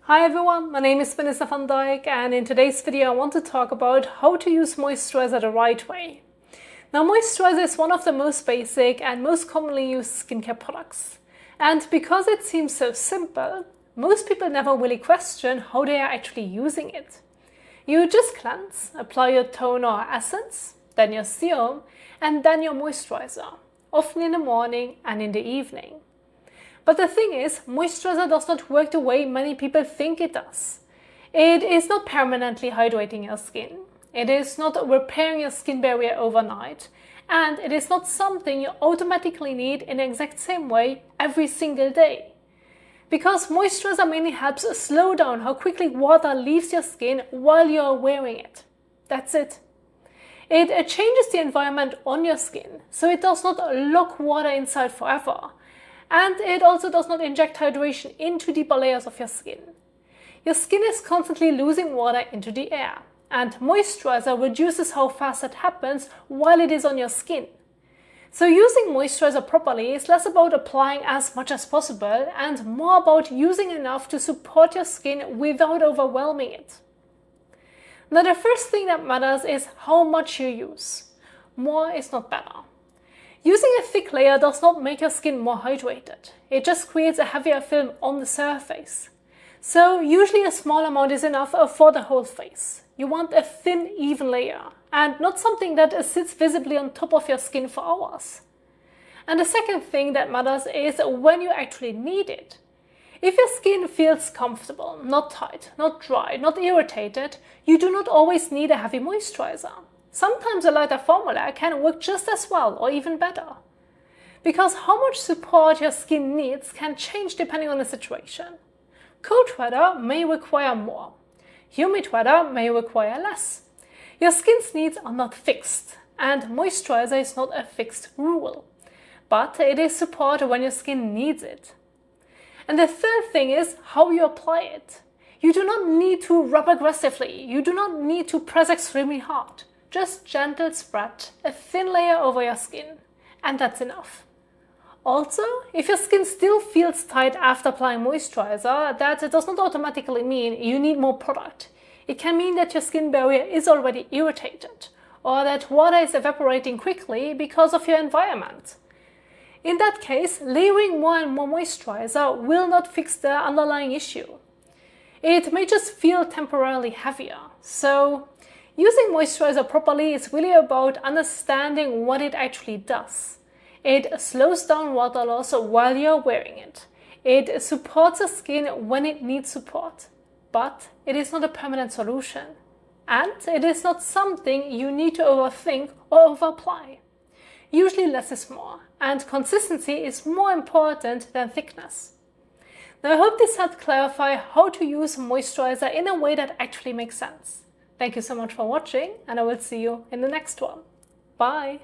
Hi everyone, my name is Vanessa van Dijk, and in today's video I want to talk about how to use moisturizer the right way. Now, moisturizer is one of the most basic and most commonly used skincare products. And because it seems so simple, most people never really question how they are actually using it. You just cleanse, apply your toner or essence, then your serum, and then your moisturizer, often in the morning and in the evening. But the thing is, moisturizer does not work the way many people think it does. It is not permanently hydrating your skin. It is not repairing your skin barrier overnight. And it is not something you automatically need in the exact same way every single day. Because moisturizer mainly helps slow down how quickly water leaves your skin while you are wearing it. That's it. It changes the environment on your skin, so it does not lock water inside forever. And it also does not inject hydration into deeper layers of your skin. Your skin is constantly losing water into the air, and moisturizer reduces how fast that happens while it is on your skin. So using moisturizer properly is less about applying as much as possible and more about using enough to support your skin without overwhelming it. Now, the first thing that matters is how much you use. More is not better. Using a thick layer does not make your skin more hydrated. It just creates a heavier film on the surface. So usually a small amount is enough for the whole face. You want a thin, even layer, and not something that sits visibly on top of your skin for hours. And the second thing that matters is when you actually need it. If your skin feels comfortable, not tight, not dry, not irritated, you do not always need a heavy moisturizer. Sometimes a lighter formula can work just as well or even better. Because how much support your skin needs can change depending on the situation. Cold weather may require more. Humid weather may require less. Your skin's needs are not fixed, and moisturizer is not a fixed rule. But it is support when your skin needs it. And the third thing is how you apply it. You do not need to rub aggressively. You do not need to press extremely hard. Just gentle spread, a thin layer over your skin, and that's enough. Also, if your skin still feels tight after applying moisturizer, that does not automatically mean you need more product. It can mean that your skin barrier is already irritated, or that water is evaporating quickly because of your environment. In that case, layering more and more moisturizer will not fix the underlying issue. It may just feel temporarily heavier, so using moisturizer properly is really about understanding what it actually does. It slows down water loss while you're wearing it. It supports the skin when it needs support. But it is not a permanent solution. And it is not something you need to overthink or overapply. Usually less is more, and consistency is more important than thickness. Now, I hope this helped clarify how to use moisturizer in a way that actually makes sense. Thank you so much for watching, and I will see you in the next one. Bye!